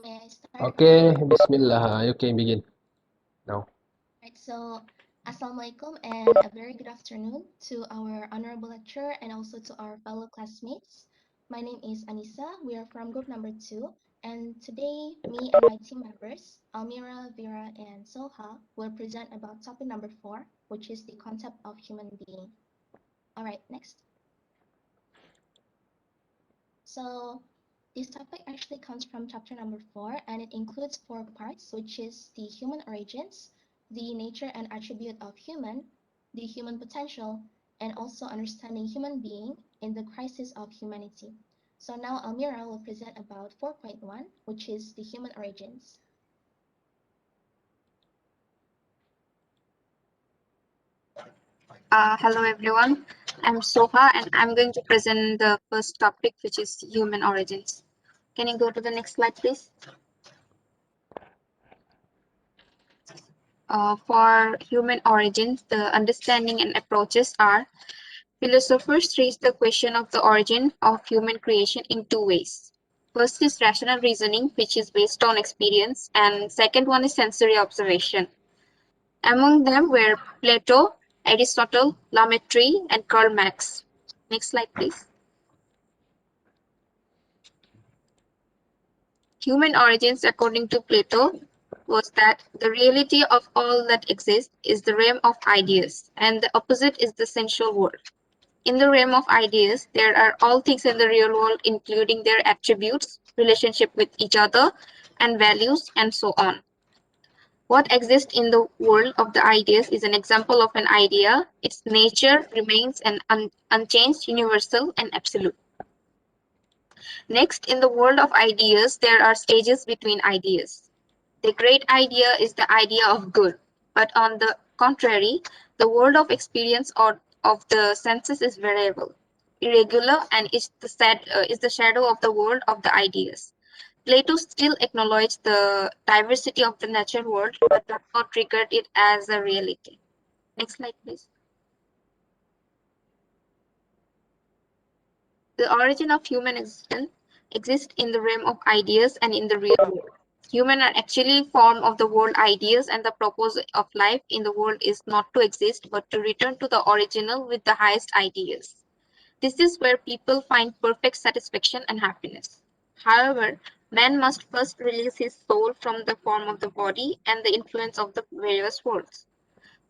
May I start? Okay, Bismillah. You can begin now. Right, so Assalamualaikum and a very good afternoon to our honorable lecturer and also to our fellow classmates. My name is Anissa. We are from group number 2, and today me and my team members, Almira, Vera, and Soha, will present about topic number 4, which is the concept of human being. All right, next. So this topic actually comes from chapter number 4, and it includes 4 parts, which is the human origins, the nature and attribute of human, the human potential, and also understanding human being in the crisis of humanity. So now Almira will present about 4.1, which is the human origins. Hello everyone, I'm Soha and I'm going to present the first topic, which is human origins. Can you go to the next slide, please? For human origins, the understanding and approaches are: philosophers raise the question of the origin of human creation in two ways. First is rational reasoning, which is based on experience, and second one is sensory observation. Among them were Plato, Aristotle, Lametri, and Karl Marx. Next slide, please. Human origins, according to Plato, was that the reality of all that exists is the realm of ideas, and the opposite is the sensual world. In the realm of ideas, there are all things in the real world, including their attributes, relationship with each other, and values, and so on. What exists in the world of the ideas is an example of an idea. Its nature remains an unchanged, universal, and absolute. Next, in the world of ideas, there are stages between ideas. The great idea is the idea of good, but on the contrary, the world of experience or of the senses is variable, irregular, and is the shadow of the world of the ideas. Plato still acknowledged the diversity of the natural world, but does not regard it as a reality. Next slide, please. The origin of human existence exists in the realm of ideas and in the real world. Humans are actually form of the world ideas, and the purpose of life in the world is not to exist, but to return to the original with the highest ideas. This is where people find perfect satisfaction and happiness. However, man must first release his soul from the form of the body and the influence of the various worlds.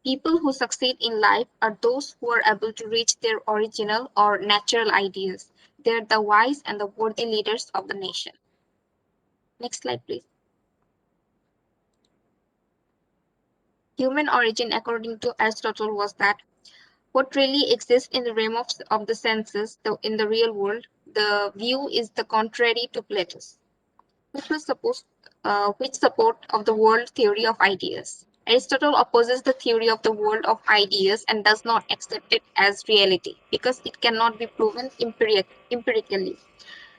People who succeed in life are those who are able to reach their original or natural ideas. They're the wise and the worthy leaders of the nation. Next slide, please. Human origin, according to Aristotle, was that what really exists in the realm of the senses, in the real world, the view is the contrary to Plato's, which support of the world theory of ideas. Aristotle opposes the theory of the world of ideas and does not accept it as reality because it cannot be proven empirically.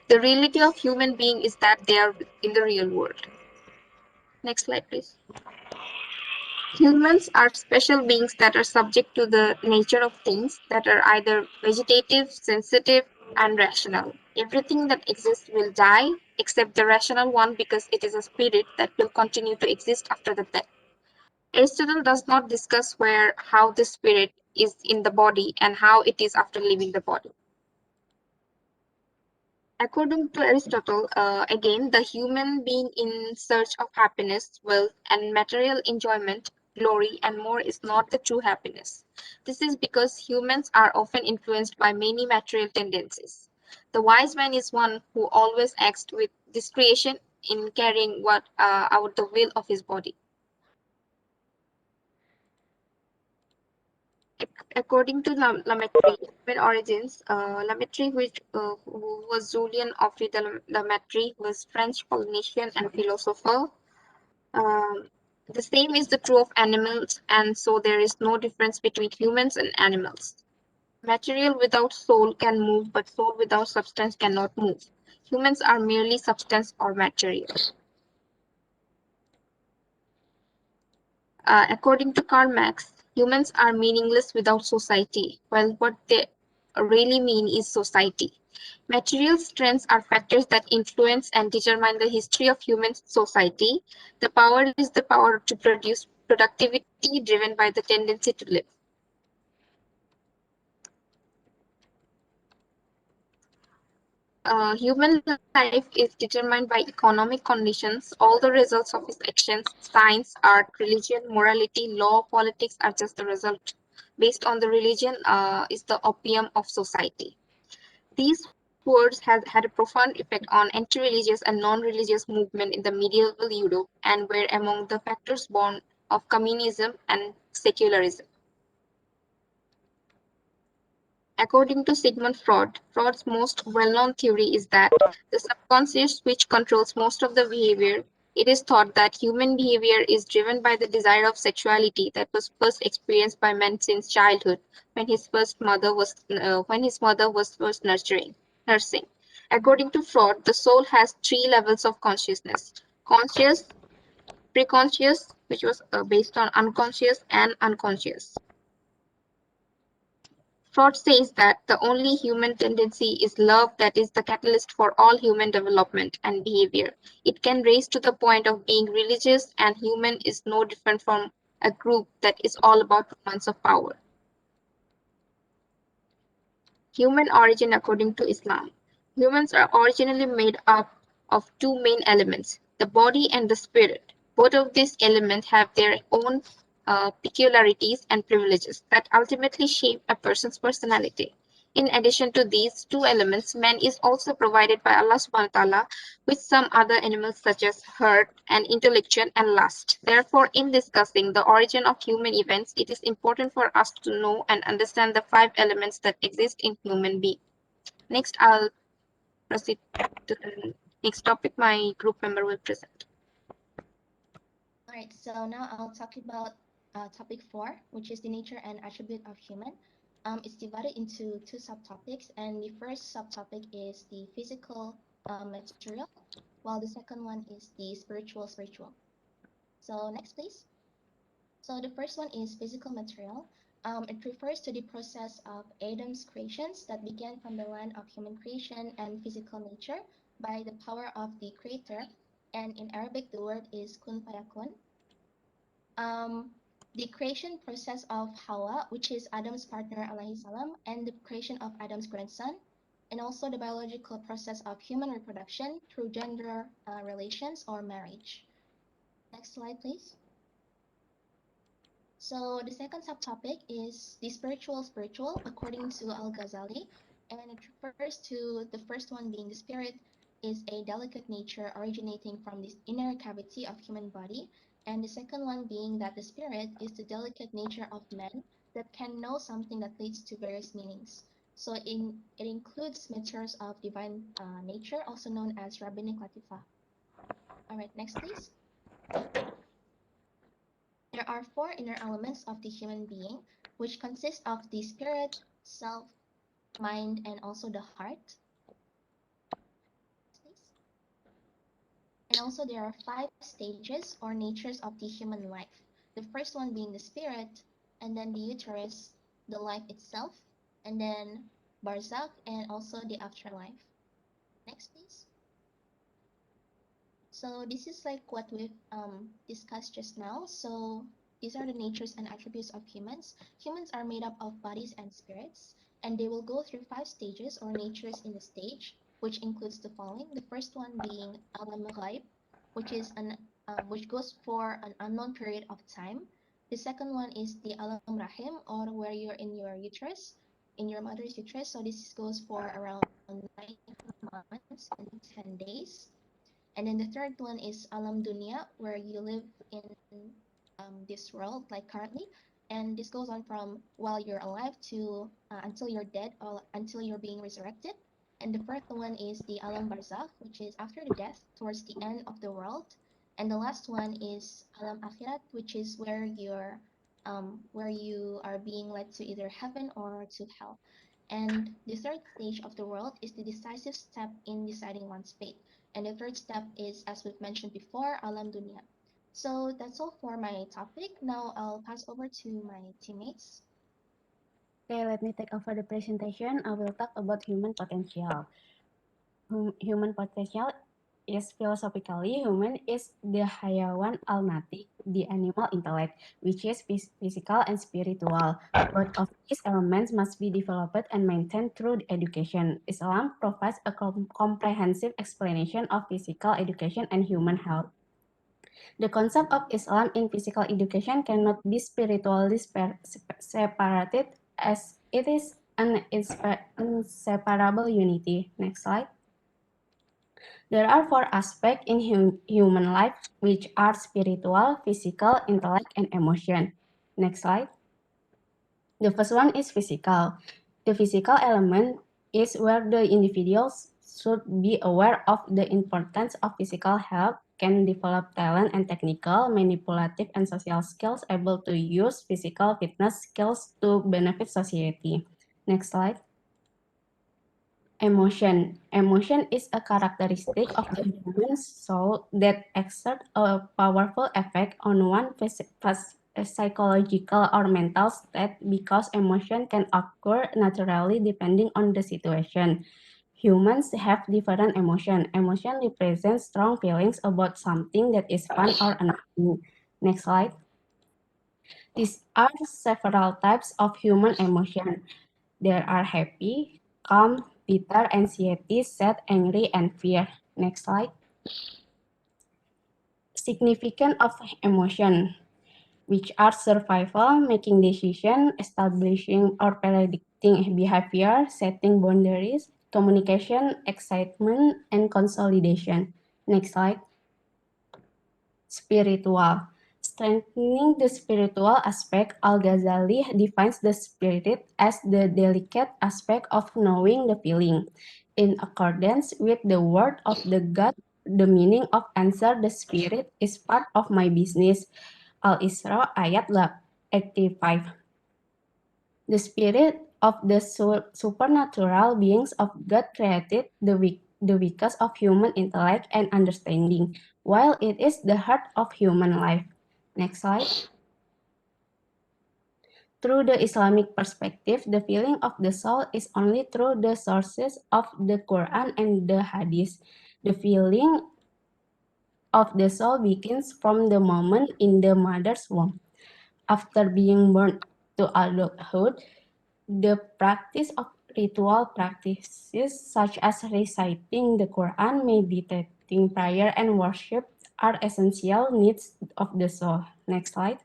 The reality of human being is that they are in the real world. Next slide, please. Humans are special beings that are subject to the nature of things that are either vegetative, sensitive, and rational. Everything that exists will die except the rational one because it is a spirit that will continue to exist after the death. Aristotle does not discuss how the spirit is in the body and how it is after leaving the body. According to Aristotle, again, the human being in search of happiness, wealth, and material enjoyment, glory, and more is not the true happiness. This is because humans are often influenced by many material tendencies. The wise man is one who always acts with discretion in carrying out the will of his body. According to Lametri, human origins, Lametri, who was Julian of the Lametri, was French Polynesian and philosopher. The same is the true of animals, and so there is no difference between humans and animals. Material without soul can move, but soul without substance cannot move. Humans are merely substance or material. According to Karl Marx, humans are meaningless without society, while what they really mean is society. Material strengths are factors that influence and determine the history of human society. The power is the power to produce productivity driven by the tendency to live. Human life is determined by economic conditions. All the results of his actions, science, art, religion, morality, law, politics are just the result. Based on the religion is the opium of society. These words had a profound effect on anti-religious and non-religious movement in the medieval Europe and were among the factors born of communism and secularism. According to Sigmund Freud, Freud's most well-known theory is that the subconscious which controls most of the behavior. It is thought that human behavior is driven by the desire of sexuality that was first experienced by man since childhood, when his mother was first nursing. According to Freud, the soul has three levels of consciousness: conscious, preconscious, which was based on unconscious, and unconscious. Freud says that the only human tendency is love that is the catalyst for all human development and behavior. It can raise to the point of being religious, and human is no different from a group that is all about romance of power. Human origin according to Islam. Humans are originally made up of two main elements, the body and the spirit. Both of these elements have their own peculiarities and privileges that ultimately shape a person's personality. In addition to these two elements, man is also provided by Allah subhanahu wa ta'ala with some other animals such as heart and intellection and lust. Therefore, in discussing the origin of human events, it is important for us to know and understand the five elements that exist in human being. Next, I'll proceed to the next topic my group member will present. All right, so now I'll talk about topic 4, which is the nature and attribute of human. It's divided into two subtopics, and the first subtopic is the physical material, while the second one is the spiritual. So next, please. So the first one is physical material. It refers to the process of Adam's creations that began from the land of human creation and physical nature by the power of the Creator. And in Arabic, the word is kun fayakun. Um, the creation process of Hawa, which is Adam's partner, alayhi salam, and the creation of Adam's grandson, and also the biological process of human reproduction through gender relations or marriage. Next slide, please. So the second subtopic is the spiritual according to Al-Ghazali, and it refers to the first one being the spirit is a delicate nature originating from this inner cavity of human body, and the second one being that the spirit is the delicate nature of man that can know something that leads to various meanings. So it includes matters of divine nature, also known as rabbinic latifa. All right, next please. There are four inner elements of the human being, which consist of the spirit, self, mind, and also the heart. Next, please. And also, there are five stages or natures of the human life. The first one being the spirit, and then the uterus, the life itself, and then barzakh, and also the afterlife. Next, please. So this is like what we've discussed just now. So these are the natures and attributes of humans. Humans are made up of bodies and spirits, and they will go through five stages or natures in the stage, which includes the following. The first one being alam ghaib, which goes for an unknown period of time. The second one is the alam rahim, or where you're in your uterus, in your mother's uterus. So this goes for around 9 months and 10 days. And then the third one is Alam Dunya, where you live in this world, like currently. And this goes on from while you're alive to until you're dead or until you're being resurrected. And the fourth one is the Alam Barzakh, which is after the death, towards the end of the world. And the last one is Alam Akhirat, which is where you are being led to either heaven or to hell. And the third stage of the world is the decisive step in deciding one's fate. And the third step is, as we've mentioned before, Alam Dunya. So that's all for my topic. Now I'll pass over to my teammates. Okay, let me take over the presentation. I will talk about human potential. Human potential is philosophically human is the hayawan almatic, the animal intellect, which is physical and spiritual. Both of these elements must be developed and maintained through education. Islam provides a comprehensive explanation of physical education and human health. The concept of Islam in physical education cannot be spiritually separated as it is an inseparable unity. Next slide. There are four aspects in human life, which are spiritual, physical, intellect, and emotion. Next slide. The first one is physical. The physical element is where the individuals should be aware of the importance of physical health, can develop talent and technical, manipulative, and social skills, able to use physical fitness skills to benefit society. Next slide. Emotion. Emotion is a characteristic of the human soul that exerts a powerful effect on one psychological or mental state because emotion can occur naturally depending on the situation. Humans have different emotion. Emotion represents strong feelings about something that is fun or annoying. Next slide. These are several types of human emotion. There are happy, calm, bitter, anxiety, sad, angry, and fear. Next slide. Significance of emotion, which are survival, making decision, establishing or predicting behavior, setting boundaries, communication, excitement, and consolidation. Next slide. Spiritual. Strengthening the spiritual aspect, Al-Ghazali defines the spirit as the delicate aspect of knowing the feeling. In accordance with the word of the God, the meaning of answer the spirit is part of my business. Al-Isra ayat 85. The spirit of the supernatural beings of God created the weakest of human intellect and understanding, while it is the heart of human life. Next slide. Through the Islamic perspective, the feeling of the soul is only through the sources of the Quran and the Hadith. The feeling of the soul begins from the moment in the mother's womb. After being born to adulthood, the practice of ritual practices such as reciting the Quran, meditating, prayer, and worship are essential needs of the soul. Next slide.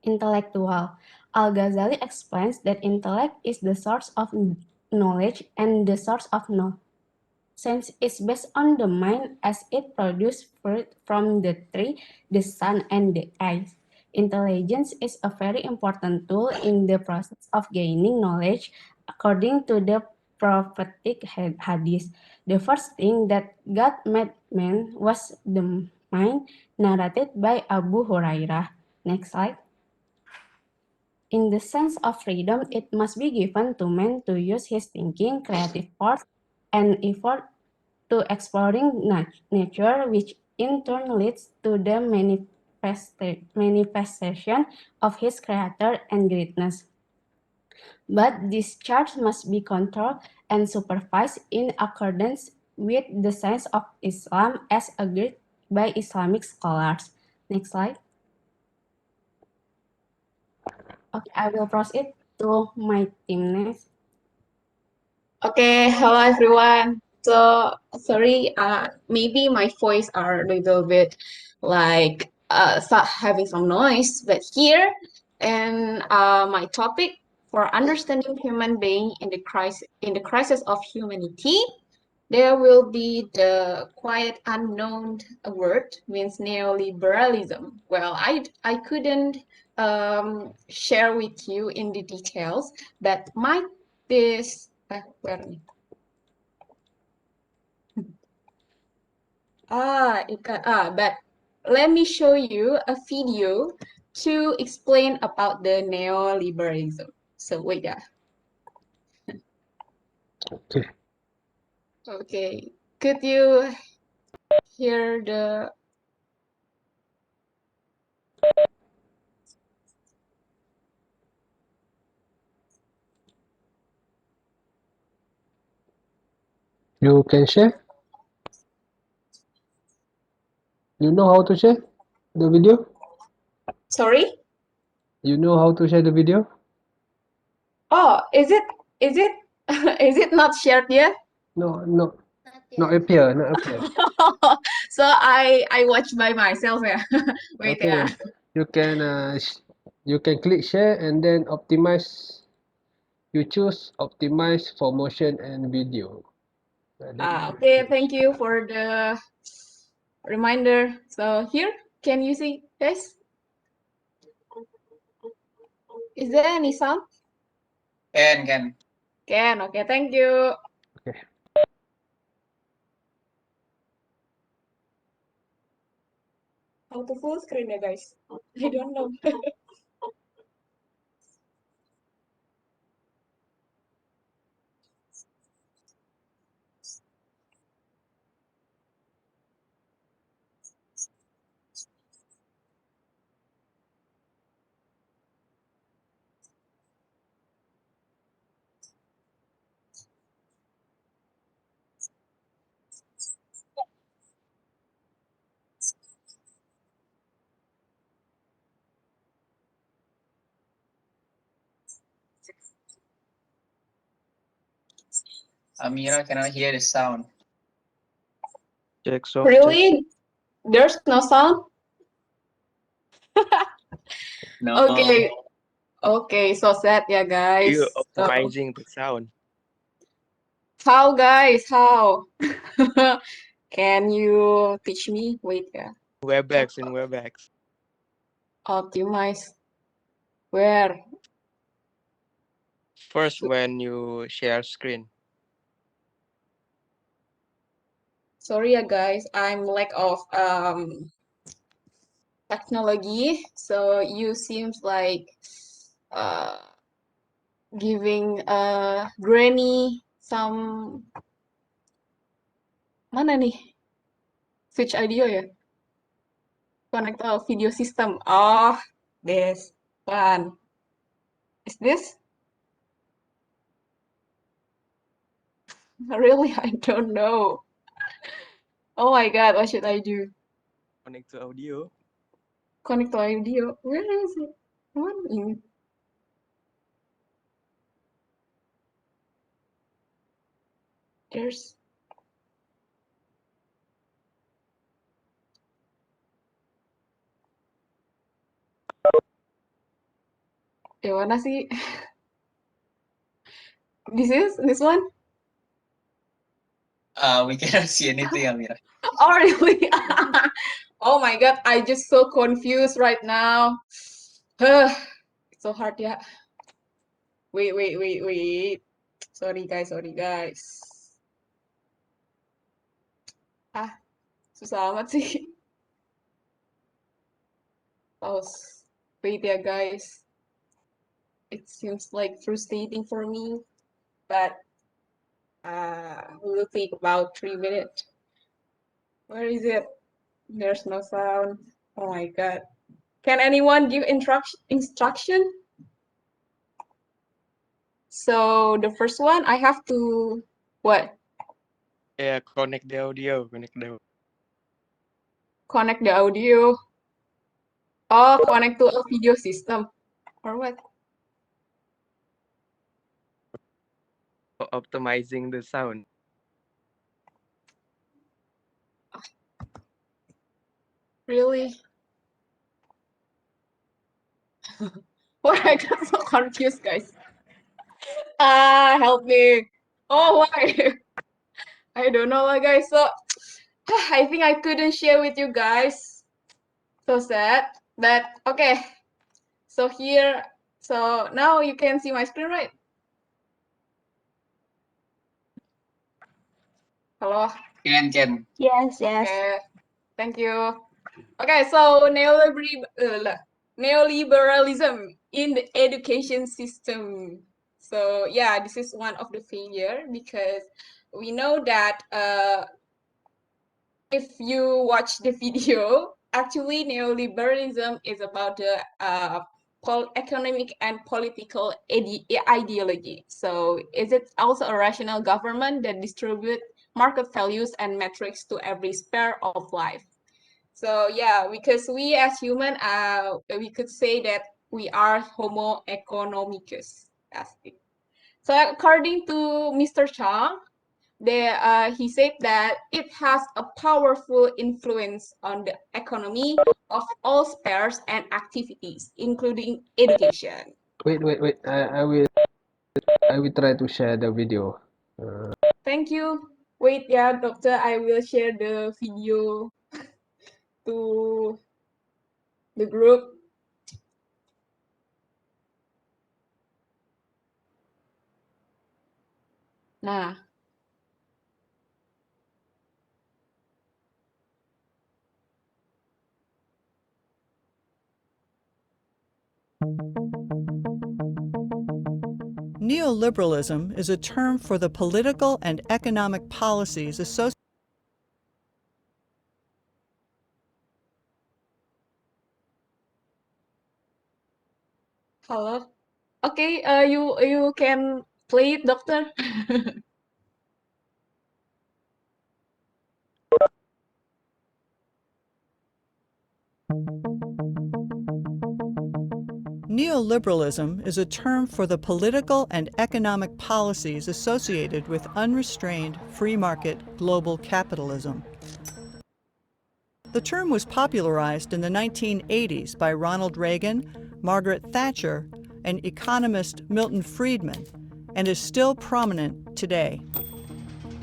Intellectual. Al-Ghazali explains that intellect is the source of knowledge and the source of knowledge. Sense is based on the mind as it produces fruit from the tree, the sun, and the eyes. Intelligence is a very important tool in the process of gaining knowledge. According to the prophetic hadith, the first thing that God made man was the mind, narrated by Abu Hurairah. Next slide. In the sense of freedom, it must be given to man to use his thinking, creative force, and effort to exploring nature, which in turn leads to the manifestation of his creator and greatness. But this charge must be controlled and supervised in accordance with the science of Islam as agreed by Islamic scholars. Next slide. Okay, I will proceed to my team next. Okay, hello everyone. So sorry, maybe my voice are a little bit like having some noise, but here and my topic for understanding human being in the crisis of humanity, there will be the quite unknown word means neoliberalism. Well, I couldn't share with you in the details, but might this where but let me show you a video to explain about the neoliberalism. So wait, yeah. Okay. Okay. Could you hear the You can share? You know how to share the video? Sorry? You know how to share the video? Oh, is it is it not shared yet? No, Not not yet. appear, not appear. So I watch by myself, yeah. Wait, Okay, yeah. you can you can click share and then optimize. You choose optimize for motion and video. Like that. Okay, thank you for the reminder. So here, can you see, guys? Is there any sound? Can. Can, okay, thank you. Okay. How to full screen ya, guys? I don't know. Amira cannot hear the sound. Check soft check. Really? There's no sound? No. Okay. Okay, so sad, yeah, guys. You So, optimizing the sound. how, guys? How? Can you teach me? Wait, yeah. Webex in Webex. Optimize. Where? First when you share screen. Sorry, yeah, guys. I'm lack of technology. So you seems like uh giving Granny some mana nih? Switch audio ya? Connect video system. Oh, this one. Is this? Really, I don't know. Oh my God, what should I do? Connect to audio. Connect to audio. Where is it? One in. There's. Ya mana sih? This one? We cannot see anything, Amira. Oh really? Oh my God, I just so confused right now. It's so hard, yeah. Wait. Sorry guys. Ah, susah amat sih. Pause. Wait ya guys. It seems like frustrating for me, but we'll take about 3 minutes. Where is it? There's no sound. Oh my God. Can anyone give instruction? So the first one, I have to, what? Yeah, connect the audio. Connect the audio. Oh, connect to a video system. Or what? Optimizing the sound. Really? Why I got so confused, guys? Help me. Oh, why? I don't know, guys. So, I think I couldn't share with you guys. So sad. But, okay. So here, so now you can see my screen, right? Hello? Can. Yes. Okay. Thank you. Okay, so neoliberalism in the education system. So yeah, this is one of the failure because we know that if you watch the video, actually neoliberalism is about the economic and political ideology. So is it also a rational government that distribute market values and metrics to every sphere of life. So yeah, because we as human, we could say that we are Homo economicus. That's it. So according to Mr. Chang, he said that it has a powerful influence on the economy of all spheres and activities, including education. Wait. I will try to share the video. Thank you. Wait, yeah, doctor, I will share the video to the group. Nah. Neoliberalism is a term for the political and economic policies associated. Hello. Okay, you can play it, doctor. Neoliberalism is a term for the political and economic policies associated with unrestrained free market global capitalism. The term was popularized in the 1980s by Ronald Reagan, Margaret Thatcher, and economist Milton Friedman, and is still prominent today.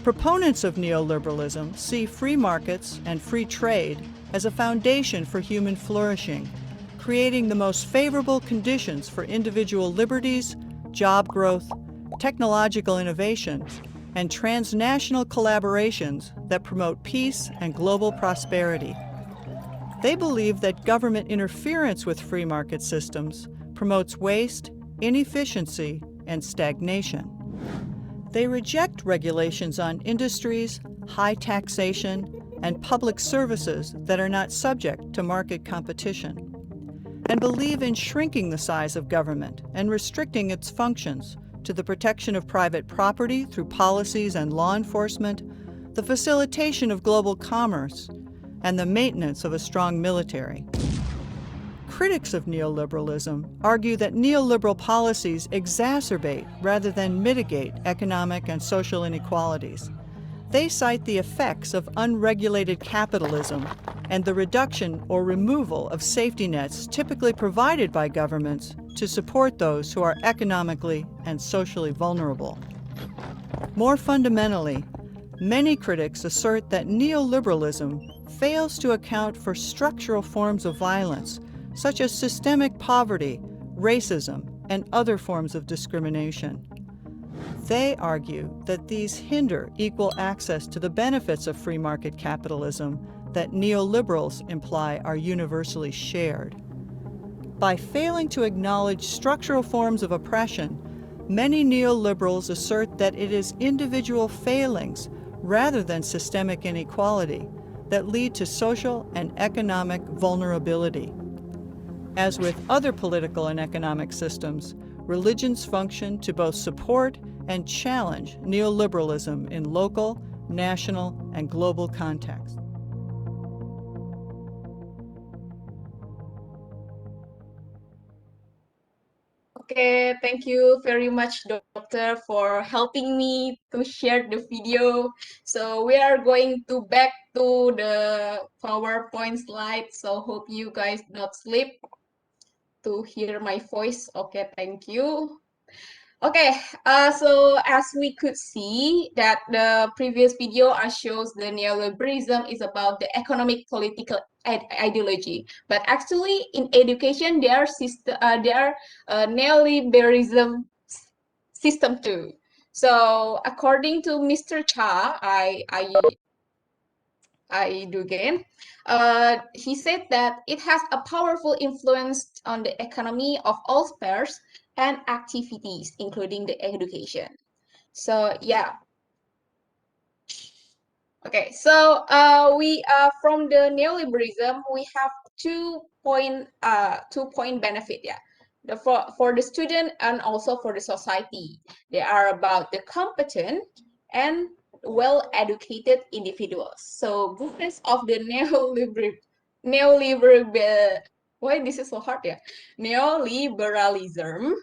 Proponents of neoliberalism see free markets and free trade as a foundation for human flourishing, creating the most favorable conditions for individual liberties, job growth, technological innovation, and transnational collaborations that promote peace and global prosperity. They believe that government interference with free market systems promotes waste, inefficiency, and stagnation. They reject regulations on industries, high taxation, and public services that are not subject to market competition, and believe in shrinking the size of government and restricting its functions to the protection of private property through policies and law enforcement, the facilitation of global commerce, and the maintenance of a strong military. Critics of neoliberalism argue that neoliberal policies exacerbate rather than mitigate economic and social inequalities. They cite the effects of unregulated capitalism and the reduction or removal of safety nets typically provided by governments to support those who are economically and socially vulnerable. More fundamentally, many critics assert that neoliberalism fails to account for structural forms of violence, such as systemic poverty, racism, and other forms of discrimination. They argue that these hinder equal access to the benefits of free market capitalism that neoliberals imply are universally shared. By failing to acknowledge structural forms of oppression, many neoliberals assert that it is individual failings rather than systemic inequality that lead to social and economic vulnerability. As with other political and economic systems, religions function to both support and challenge neoliberalism in local, national, and global contexts. Okay, thank you very much, doctor, for helping me to share the video. So we are going to back to the PowerPoint slide. So hope you guys not sleep to hear my voice. Okay, thank you. Okay, so as we could see that the previous video shows the neoliberalism is about the economic political ideology, but actually in education there are neoliberalism system too. So according to Mr. Cha, I do again. He said that it has a powerful influence on the economy of all spheres and activities, including the education. So yeah. Okay, so we from the neoliberalism we have 2 point benefit. Yeah, for the student and also for the society. They are about the competent and well-educated individuals. So blueprints of the why this is so hard, yeah? Neoliberalism.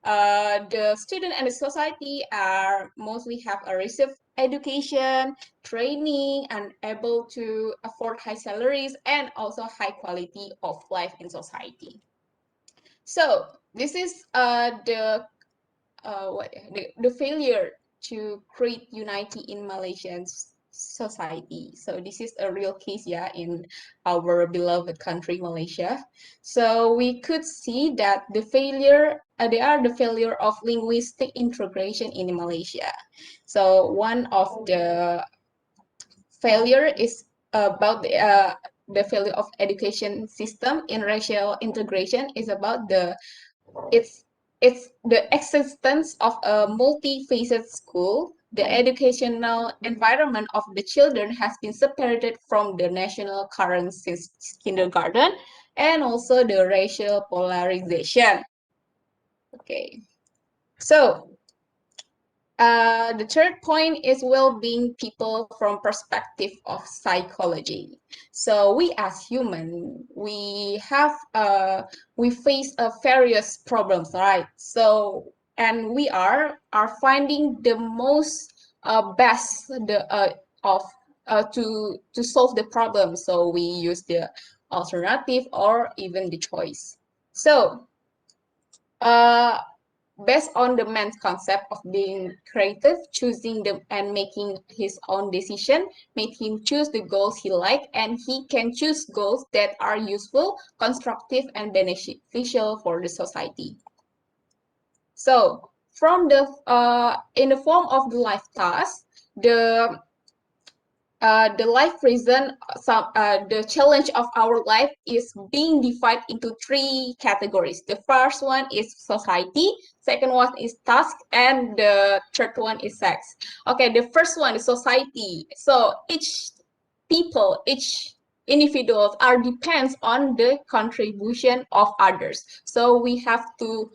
The student and the society are mostly have a received education, training, and able to afford high salaries and also high quality of life in society. So this is the failure to create unity in Malaysian society. So this is a real case, yeah, in our beloved country, Malaysia. So we could see that they are the failure of linguistic integration in Malaysia. So one of the failure is about the failure of education system in racial integration is about it's it's the existence of a multi-faceted school. The educational environment of the children has been separated from the national current since kindergarten, and also the racial polarization. Okay, so the third point is well-being people from perspective of psychology. So we as human, we face various problems, right? So and we are finding the most best of to solve the problem. So we use the alternative or even the choice. So uh, based on the man's concept of being creative, choosing them and making his own decision, make him choose the goals he like, and he can choose goals that are useful, constructive, and beneficial for the society. So, from the in the form of the life task, the life reason, the challenge of our life is being divided into three categories. The first one is society, second one is task, and the third one is sex. Okay, the first one is society. So each individuals are depends on the contribution of others. So we have to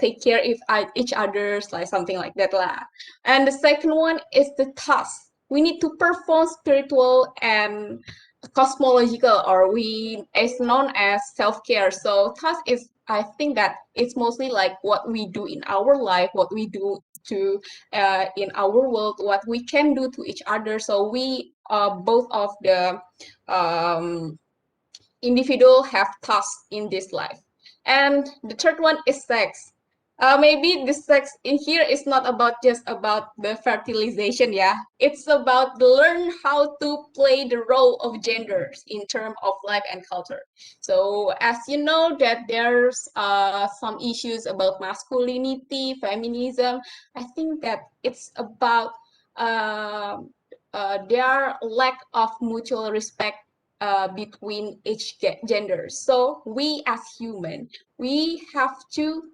take care of each others, like something like that lah. And the second one is the task. We need to perform spiritual and cosmological, or we is known as self-care. So task is, I think that it's mostly like what we do in our life, what we do to in our world, what we can do to each other. So we both of the um, individual have tasks in this life. And the third one is sex. Maybe the sex in here is not about just about the fertilization, yeah. It's about learn how to play the role of genders in terms of life and culture. So as you know that there's some issues about masculinity, feminism. I think that it's about their lack of mutual respect between each gender. So we as human, we have to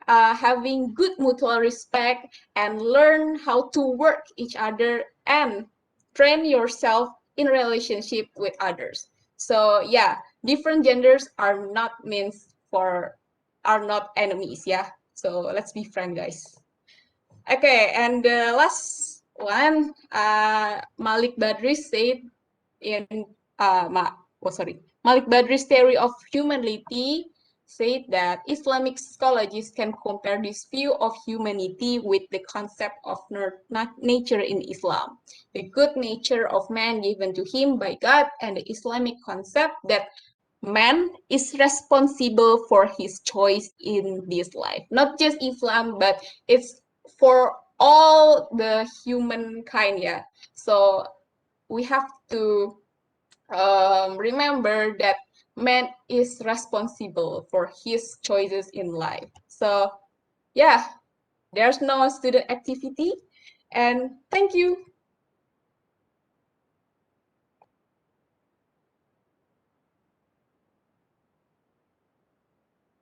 having good mutual respect and learn how to work each other and train yourself in relationship with others. So yeah, different genders are not enemies. Yeah. So let's be friends, guys. Okay, and the last one, Malik Badri said in Malik Badri's theory of humanity said that Islamic scholars can compare this view of humanity with the concept of nature in Islam, the good nature of man given to him by God, and the Islamic concept that man is responsible for his choice in this life. Not just Islam, but it's for all the humankind, yeah. So we have to remember that man is responsible for his choices in life. So yeah, there's no student activity, and thank you.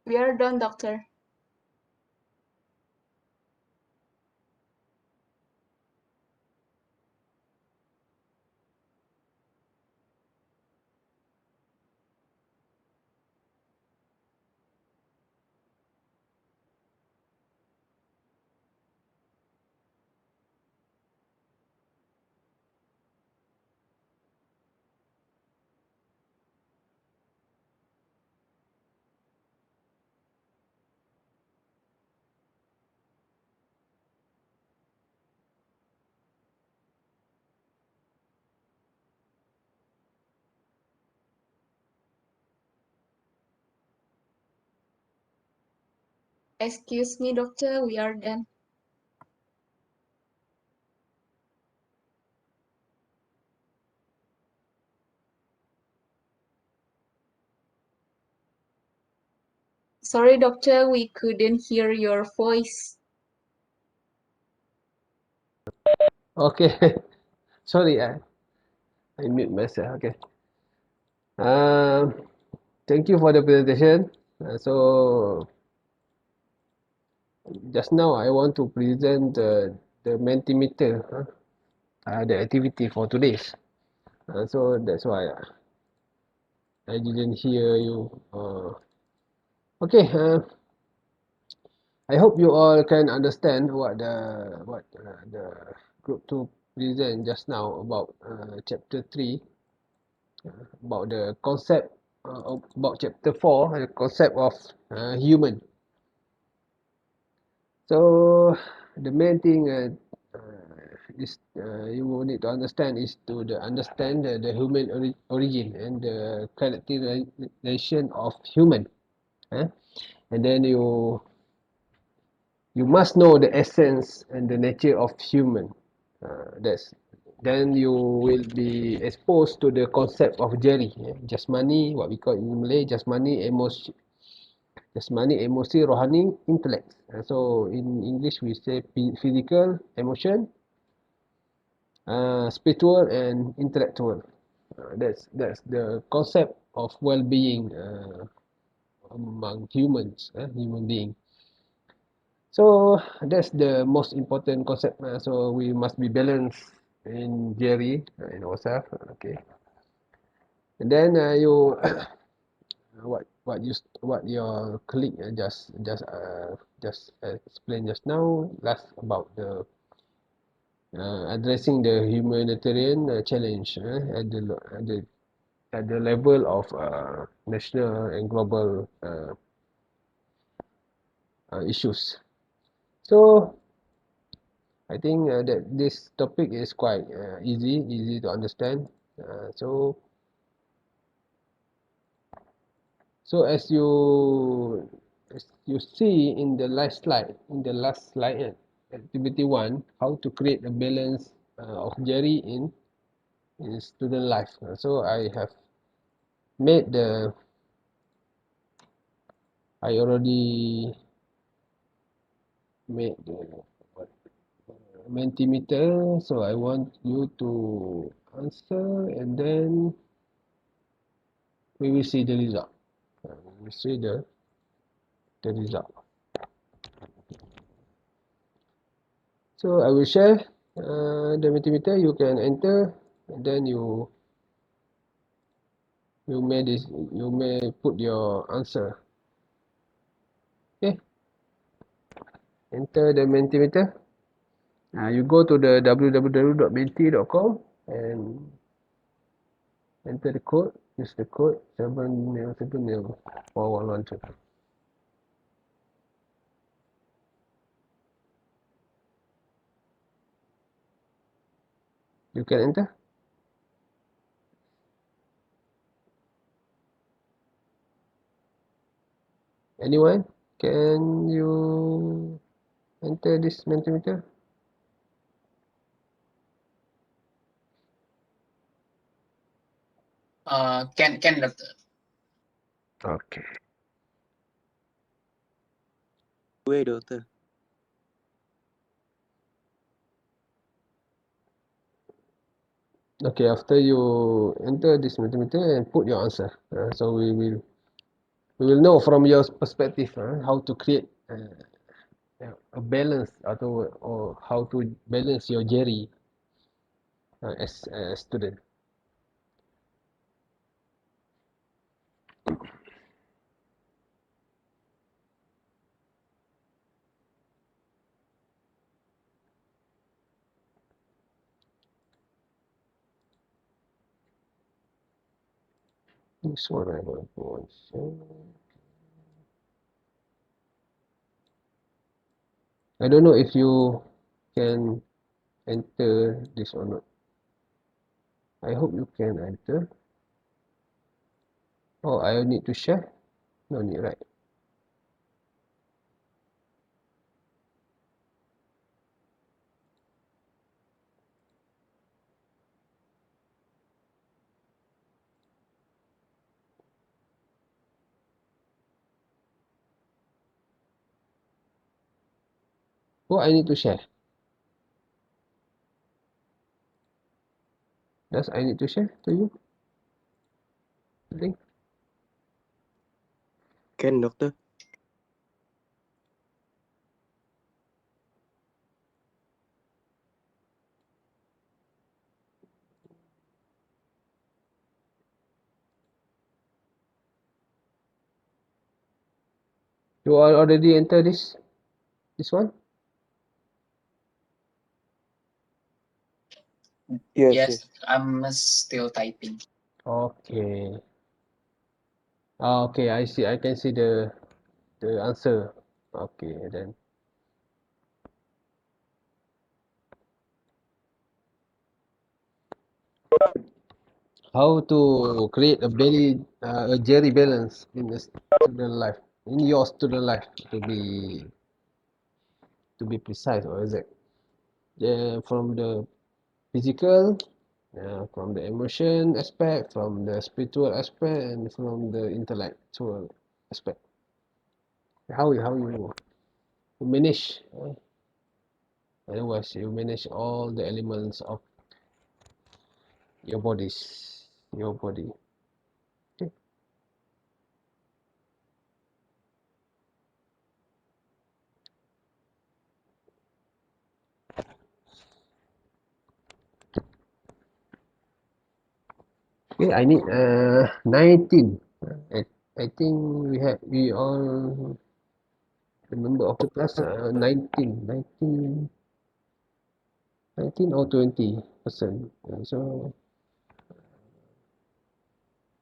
We are done, doctor. Excuse me, doctor, we are done. Sorry, doctor, we couldn't hear your voice. Okay, sorry, I mute myself. Okay. Thank you for the presentation. So just now I want to present the Mentimeter, the activity for today's. So that's why I didn't hear you. Okay. I hope you all can understand what the group 2 present just now about chapter 3, about the concept about chapter 4, the concept of human. So the main thing is you will need to understand is to understand the human origin and the characterization of human. And then you must know the essence and the nature of human. Then you will be exposed to the concept of jari, jasmani, what we call in Malay jasmani, emosi, rohani, intellect. So in English we say physical, emotion, spiritual and intellectual. That's the concept of well-being among humans, human being. So that's the most important concept. So we must be balanced in jari, in ourselves. Okay. And then you what your colleague just explained just now last about the addressing the humanitarian challenge at the level of national and global issues. So I think that this topic is quite easy to understand. So as you see in the last slide, activity 1, how to create a balance of jari in student life. So I already made the Mentimeter. So I want you to answer, and then we will see the result. We will see the result. So I will share the Mentimeter. You can enter, and then you may put your answer. Okay, enter the Mentimeter. You go to the www.menti.com and enter the code. Use the code 70704112. You can enter. Anyone? Can you enter this Mentimeter? Can doctor. Okay. Wait, doctor. Okay, after you enter this Mentimeter and put your answer. So we will know from your perspective how to create a balance or how to balance your jari as a student. This one I want to share. I don't know if you can enter this or not. I hope you can enter. Oh, I need to share? No need, right? What I need to share? Does I need to share to you? I think. Can, Doctor? You all already enter this one? Yes, Yes, yes. I'm still typing. Okay. Okay, I see. I can see the answer. Okay, then. How to create a Jerry balance in the student life, in your student life, to be precise or exact. From the physical, from the emotion aspect, from the spiritual aspect, and from the intellectual aspect. How you manage? Otherwise, you manage all the elements of your body. Okay. Okay, I need 19. I think we all the member of the class 19 or 20%. So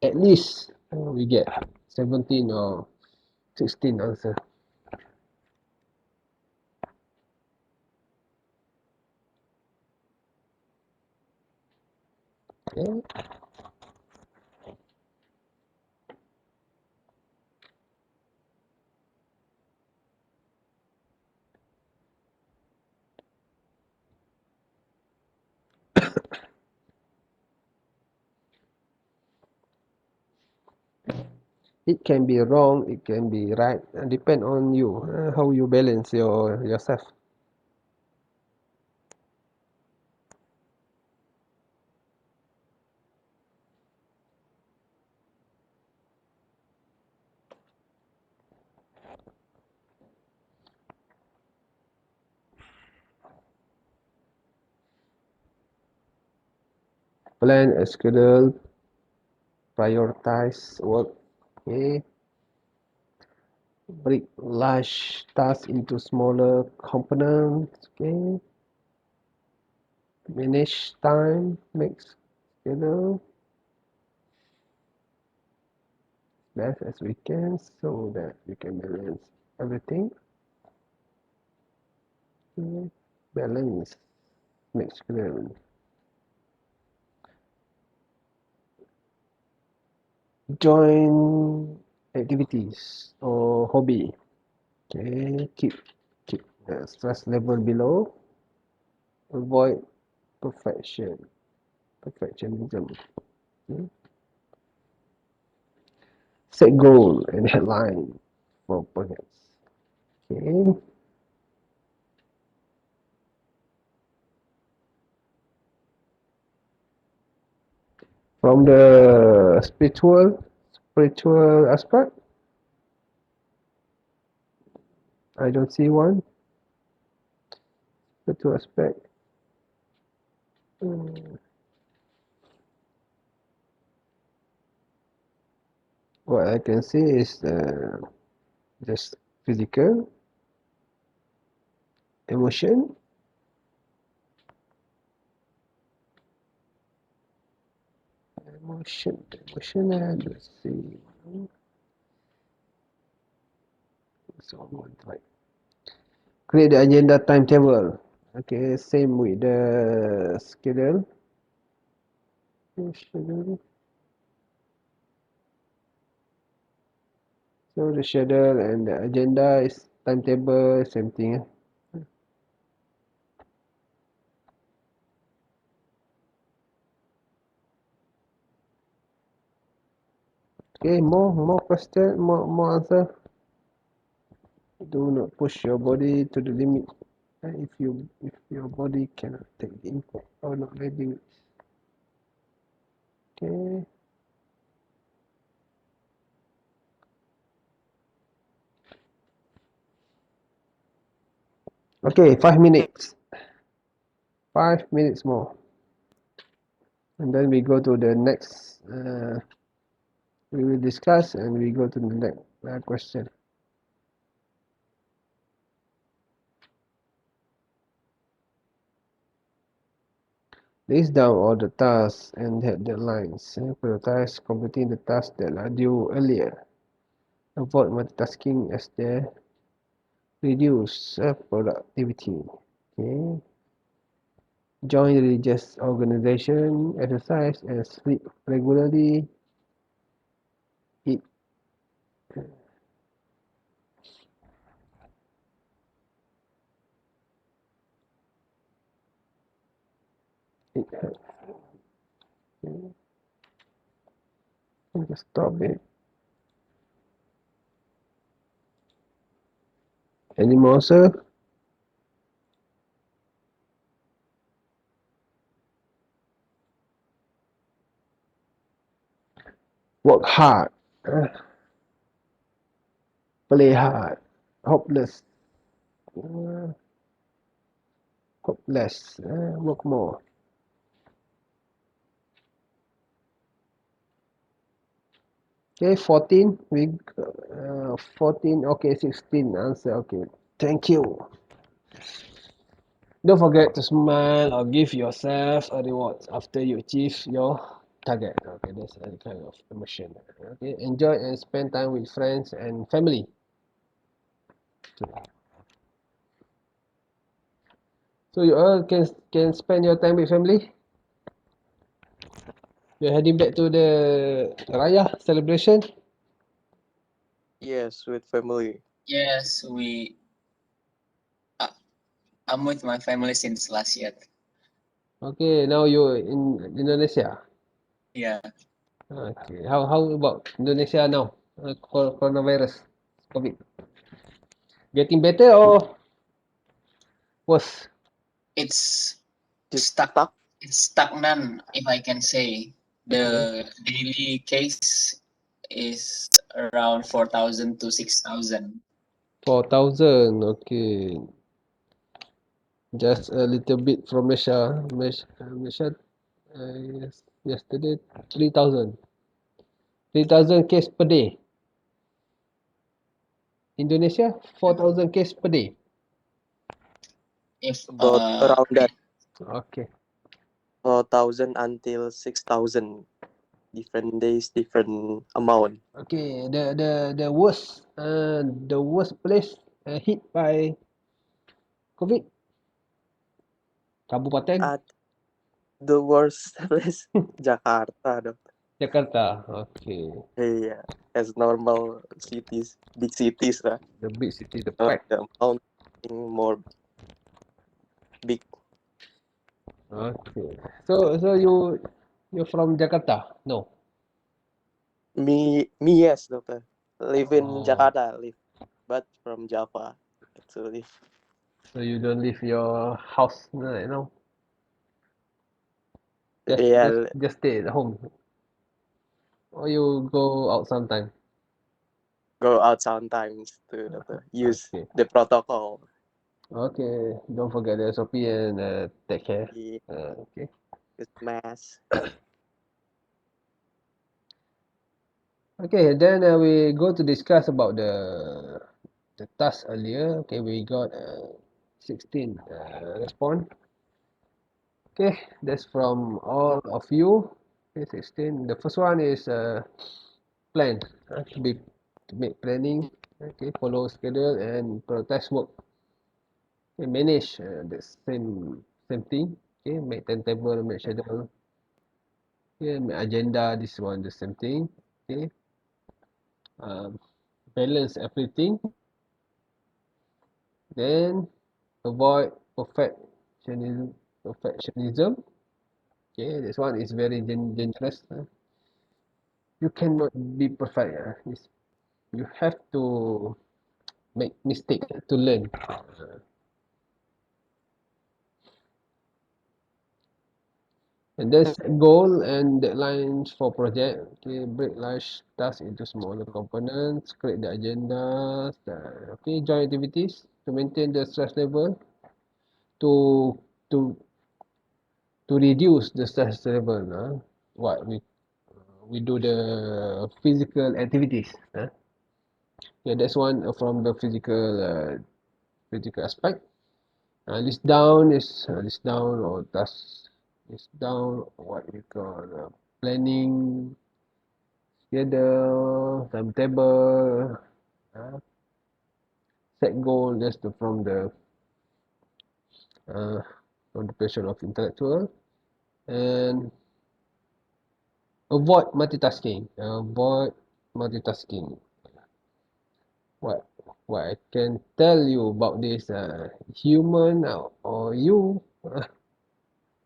at least we get 17 or 16 answer. Okay. It can be wrong, it can be right, depend on you, how you balance yourself. Plan a schedule, prioritize work. Okay. Break large tasks into smaller components. Okay. Manage time, make schedule best as we can so that we can balance everything. Okay. Balance, make schedule. Join activities or hobby. Okay, keep the stress level below. Avoid perfectionism. Okay. Set goal and headline for projects. Okay. From the spiritual aspect, I don't see one. Spiritual aspect. What I can see is just physical, emotion, and let's see. So right. Create the agenda timetable. Okay, same with the schedule. Schedule. So the schedule and the agenda is timetable, same thing. Okay, more question, more answer. Do not push your body to the limit. If your body cannot take the input or not ready. Okay. Okay, 5 minutes. 5 minutes more. And then we go to the next, we will discuss and we go to the next question. List down all the tasks and head deadlines. Prioritize completing the tasks that are due earlier. Avoid multitasking as they reduce productivity. Okay. Join religious organization, exercise and sleep regularly. Eat eat okay. Just stop it. Any more, sir? Work hard. Play hard. Hopeless. Uh, hopeless. Work more. Okay, 14. 14. Okay, 16 answer. Okay. Thank you. Don't forget to smile or give yourself a reward after you achieve your target. Okay, that's a kind of emotion. Okay, enjoy and spend time with friends and family. So you all can spend your time with family. You're heading back to the Raya celebration. Yes, with family. Yes, uh, I'm with my family since last year. Okay, now you're in Indonesia. Yeah, Okay, how about Indonesia now? Coronavirus, COVID, getting better or worse? it's Just stuck. stuck. It's stagnant, if I can say. Okay, The daily case is around 4,000 to 6,000. 4,000. Okay, just a little bit from Malaysia. Malaysia, yesterday 3,000. 3,000 case per day. Indonesia 4,000 case per day. If About around that Okay. 4,000 until 6,000. Different days, different amount. Okay, the worst place hit by COVID, kabupaten At the worst place, Jakarta, Doctor. Jakarta. Okay, Yeah, as normal cities, big cities, lah. the big city, the Not pack. the mountain, more big. Okay, so you're from Jakarta? No. Me, yes, Doctor. Live in Oh, Jakarta, live, but from Java, actually. so you don't leave your house, you know? Just just Yeah, just stay at home, or you go out sometime. go out sometimes to Doctor. Use Okay, the protocol. okay. Don't forget the SOP and take care. Yeah, Okay. use mask. Okay, then we go to discuss about the task earlier. Okay, we got 16 response. Okay, that's from all of you. Okay, 16. The first one is plan. To make planning. Okay, follow schedule and prioritize work. Okay, manage the same thing. Okay, make timetable, make schedule. Okay, make agenda. This one the same thing. Okay, um, balance everything. Then avoid perfectionism. Okay, this one is very dangerous. You cannot be perfect. You have to make mistake to learn. And there's goal and deadlines for project. Okay, break large tasks into smaller components, create the agendas, okay, joint activities to maintain the stress level, to to to reduce the stress level. What we do the physical activities. Yeah, that's one from the physical aspect. List down or task list down what we call planning, schedule, timetable, set goal. That's uh, from the passion of intellectual. And avoid multitasking. What what I can tell you about this human or you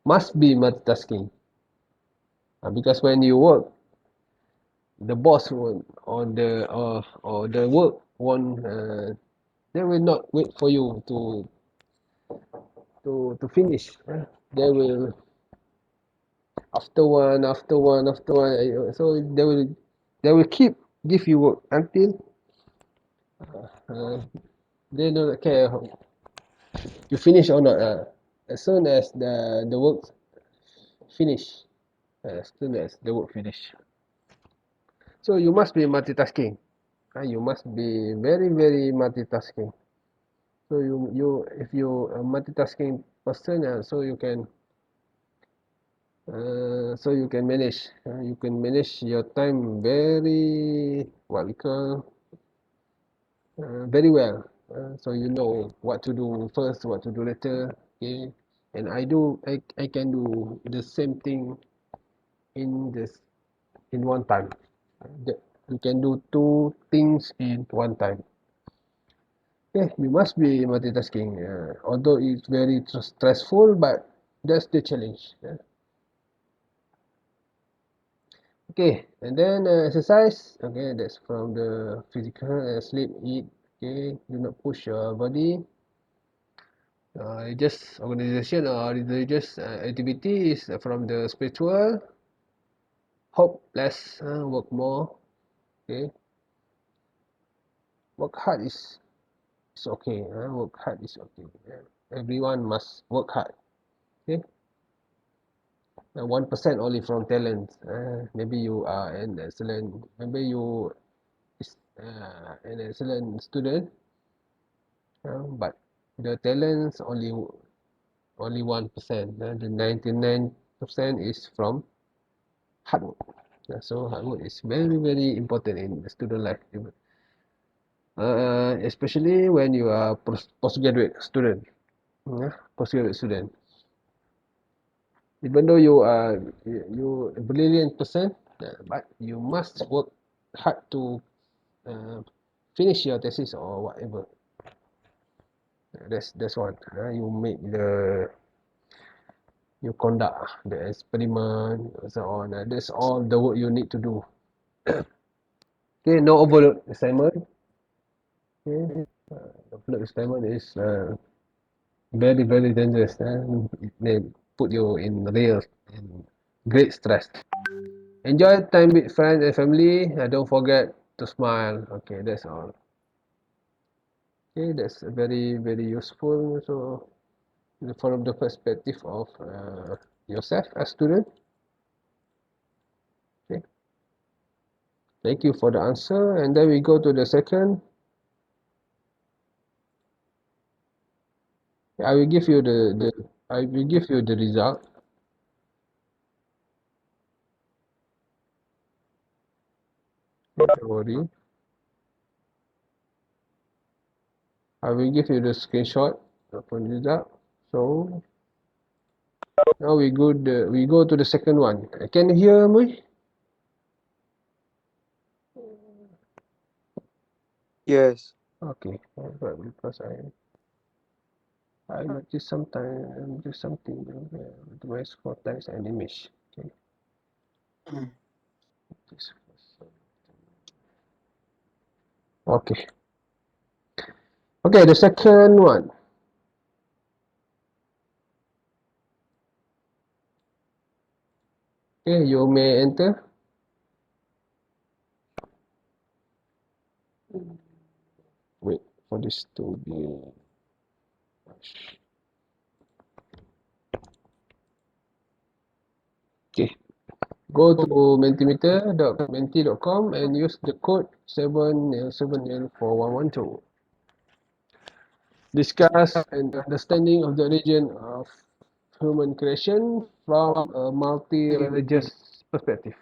must be multitasking. Because when you work, the boss will or the work won't they will not wait for you to finish. They will after one. So they will keep give you work until uh, they don't care you finish or not. As soon as the work finish, as soon as the work finish. So you must be multitasking. You must be very very multitasking. So if you a multitasking person, so you can manage. You can manage your time very what we call very well. So you know what to do first, what to do later. Okay, and I can do the same thing in one time. You can do two things in one time. Yeah, you must be multitasking. Although it's very stressful, but that's the challenge. Okay, and then exercise. Okay, that's from the physical. Sleep, eat. Okay, do not push your body. Just organization or religious activity is from the spiritual. Hope less, work more. Okay, work hard is okay. Work hard is okay. Everyone must work hard. Okay. 1% only from talent. Maybe you are an excellent. Maybe you is an excellent student, but the talents only 1%. The 99% is from hard work. So hard work is very very important in the student life. Especially when you are postgraduate student. Postgraduate student. Even though you a brilliant person, but you must work hard to uh, finish your thesis or whatever. That's one. You conduct the experiment and so on. That's all the work you need to do. Okay, no overload assignment. Okay, overload assignment is very very dangerous. It may put you in real and great stress. Enjoy time with friends and family. Don't forget to smile. Okay, that's all. Okay, that's very very useful. So from the perspective of yourself as student. Okay, thank you for the answer. And then we go to the second. I will give you the result. Don't worry. I will give you the screenshot of the result. So now we go to the second one. Can you hear me? Yes. Okay, because I noticed something with my score text and image. Okay. Okay. Okay, the second one. Okay, you may enter. Wait for this to be. Okay, go to mentimeter.menti.com and use the code 7L4112. Discuss an understanding of the origin of human creation from a multi-religious perspective.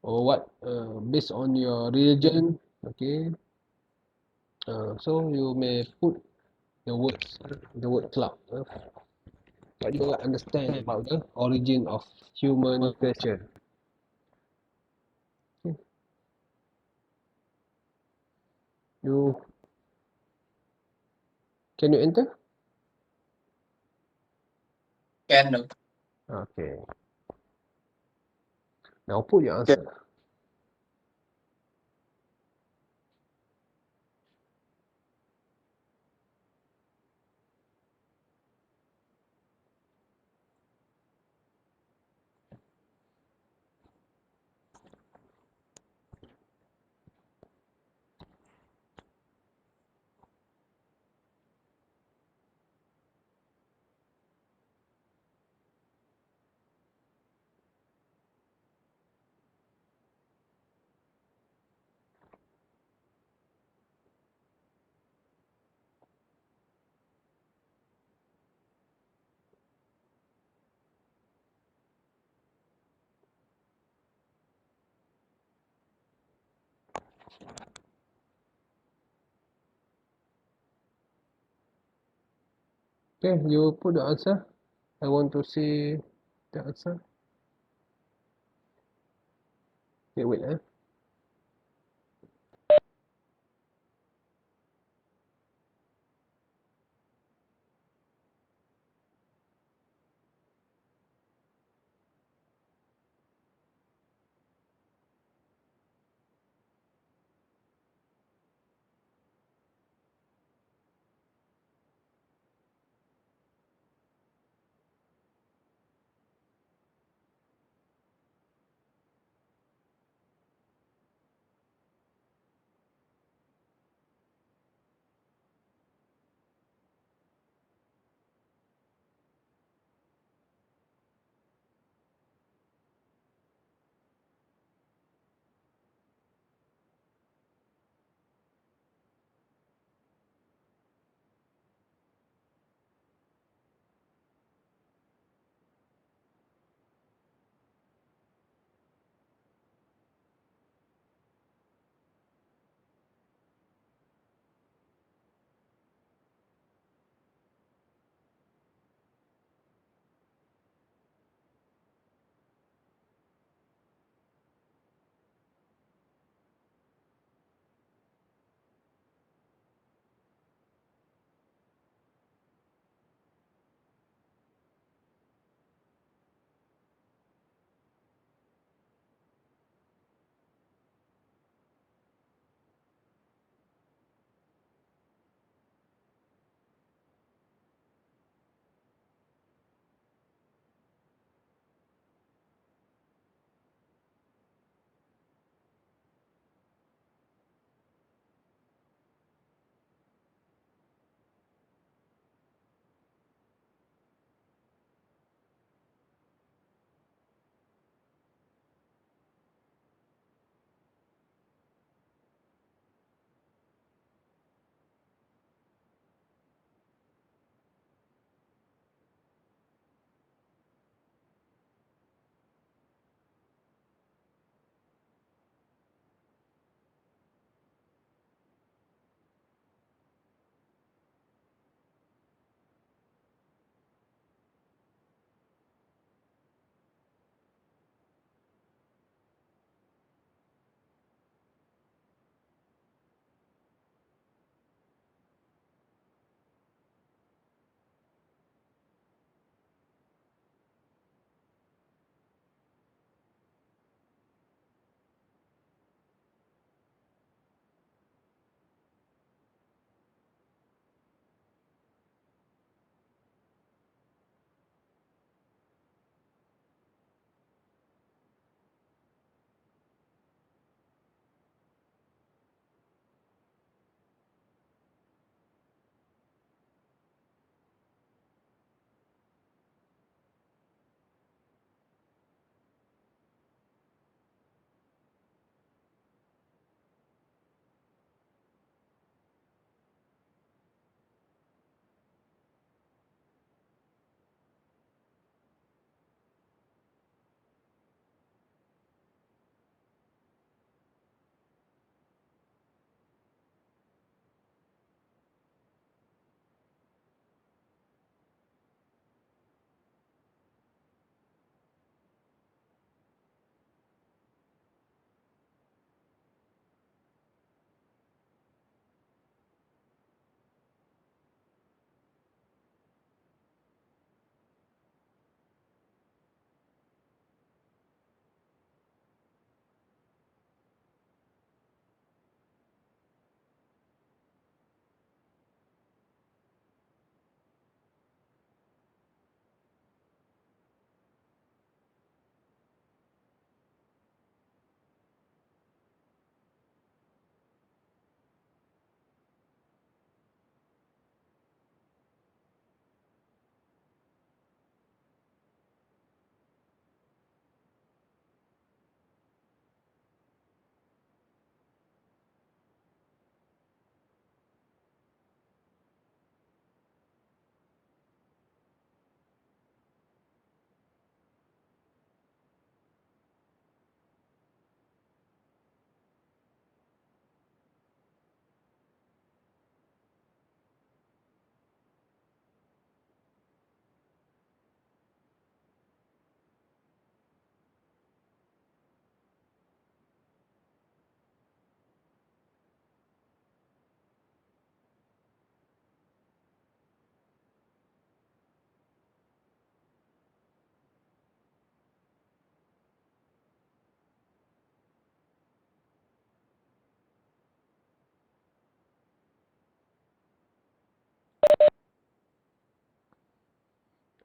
Or what? Based on your religion, okay. So you may put the word cloud. What you understand about the origin of human creation? Okay. You can you enter? Can no. Okay. Now put your Okay. answer. Okay, you put the answer. I want to see the answer. Okay, wait.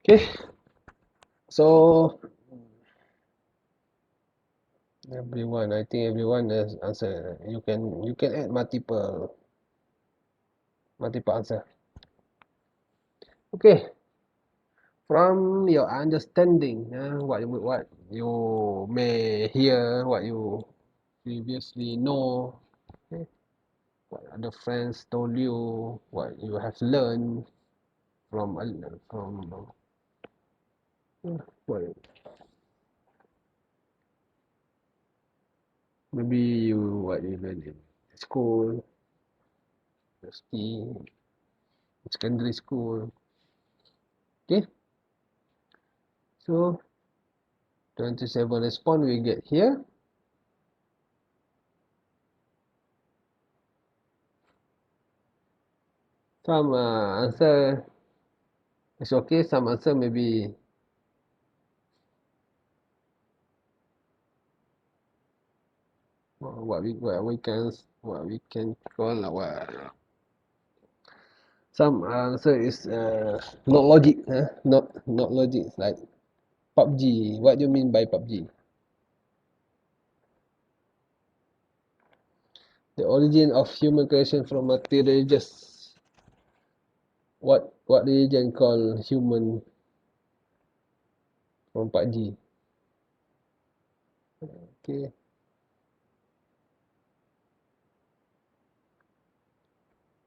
Okay, so everyone, I think everyone has answered. You can add multiple answer. Okay, from your understanding, what you may hear, what you previously know, okay, what other friends told you, what you have learned from what, maybe you learned in school, university, secondary school. Okay, so 27 response we get here. Some answer is okay, some answer maybe what we can call some answer is not logic, not logic, like PUBG. What do you mean by PUBG? The origin of human creation from material, just what religion call human from PUBG? Okay,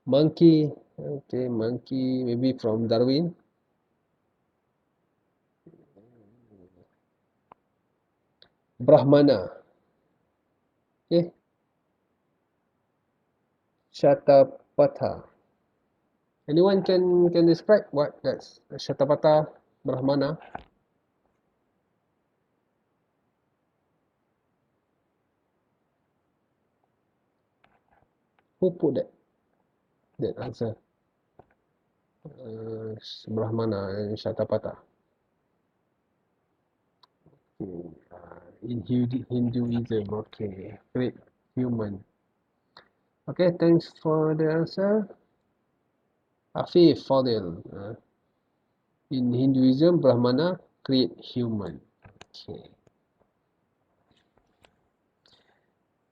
monkey. Okay, monkey maybe from Darwin. Brahmana. Okay, Shatapatha. Anyone can describe what that's Shatapatha, Brahmana? Who put that answer? Brahmana and Shatapatha. In Hinduism, okay, great human. Okay, thanks for the answer. Afif Fadil. In Hinduism, Brahmana create human. Okay.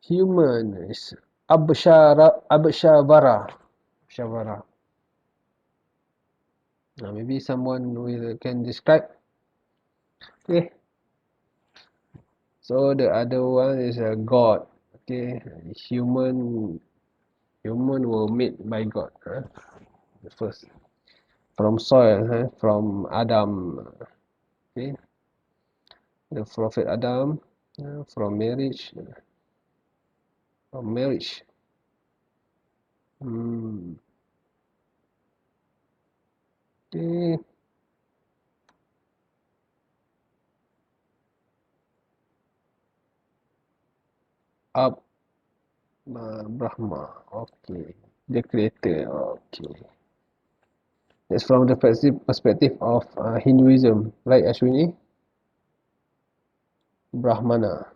Human is Abshavara. Maybe someone can describe. Okay. So the other one is a god. Okay, human were made by God. The first from soil, from Adam. Okay, the prophet Adam, from marriage. From marriage. Okay. Up Brahma. Okay. The creator. Okay. That's from the perspective of Hinduism, right, Ashwini? Brahmana.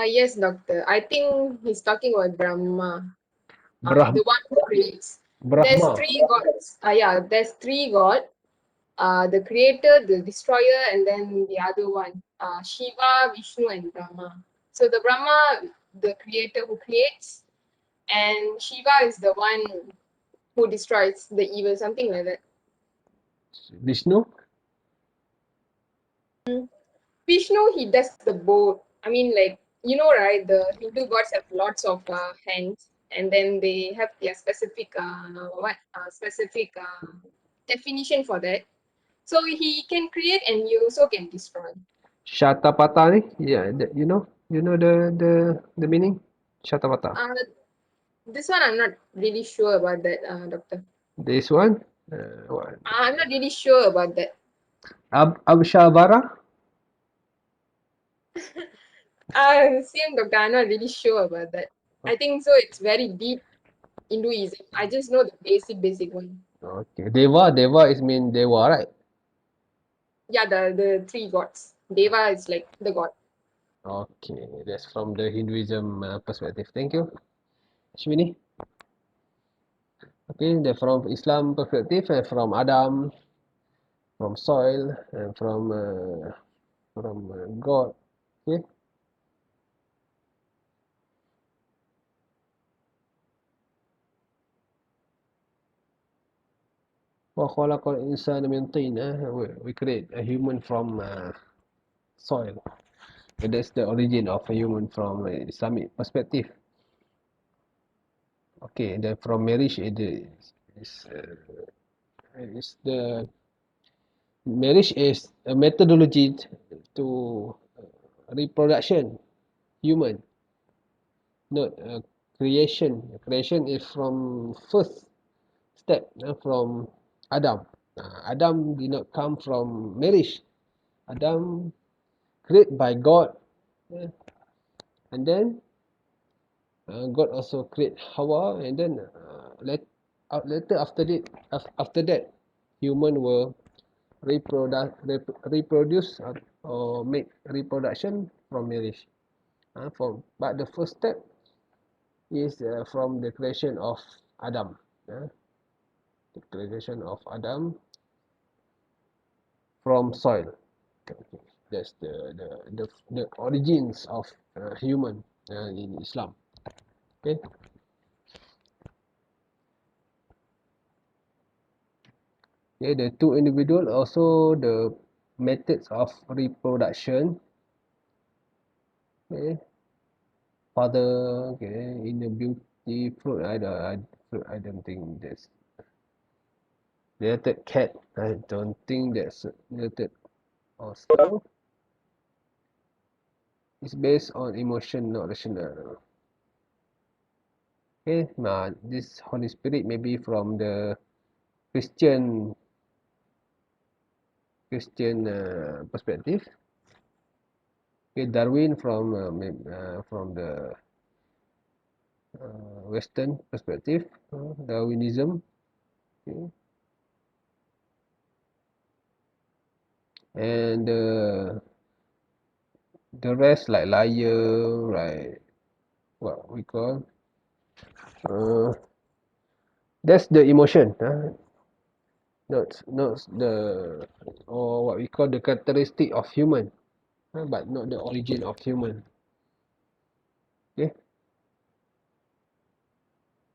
Yes, doctor. I think he's talking about Brahma. Brahm The one who creates. There's Brahma. three gods. Yeah, there's three gods. The creator, the destroyer, and then the other one, Shiva, Vishnu, and Brahma. So the Brahma, the creator who creates, and Shiva is the one who destroys the evil, something like that. Vishnu. Vishnu, he does the both. I mean, like, you know, right? The Hindu gods have lots of hands, and then they have their specific specific definition for that. So he can create, and he also can destroy. Shatapatha ni? Yeah, you know the meaning? Shatapatha. This one I'm not really sure about that, doctor. This one? What? I'm not really sure about that. Abshavara? Same, doctor. I'm not really sure about that. I think so. It's very deep Hinduism. I just know the basic one. Okay. Deva is mean Deva, right? Yeah, the three gods. Deva is like the god. Okay, that's from the Hinduism perspective. Thank you, Ashwini. Okay, then from Islam perspective, from Adam, from soil, and from God. Okay. وَخَلَقَ الْإِنسَانَ مِنْ طِينٍ. We create a human from soil. So that's the origin of a human from Islamic perspective. Okay, then from marriage is the marriage is a methodology to reproduction human, not creation. Creation is from first step from Adam. Adam did not come from marriage. Adam created by God, and then God also create Hawa, and then later after that, human will reproduce or make reproduction from marriage. But the first step is from the creation of Adam. The creation of Adam from soil. Okay. That's the origins of human in Islam. Okay. Okay, the two individual also the methods of reproduction. Okay, father. Okay, in the beauty fruit, I don't think that's related. Cat, I don't think that's related. Also, it's based on emotion, not rational. Okay, now this Holy Spirit maybe from the Christian perspective. Okay, Darwin from the Western perspective, Darwinism. Okay. And the rest like liar, right? What we call that's the emotion, not the or what we call the characteristic of human, but not the origin of human. Okay,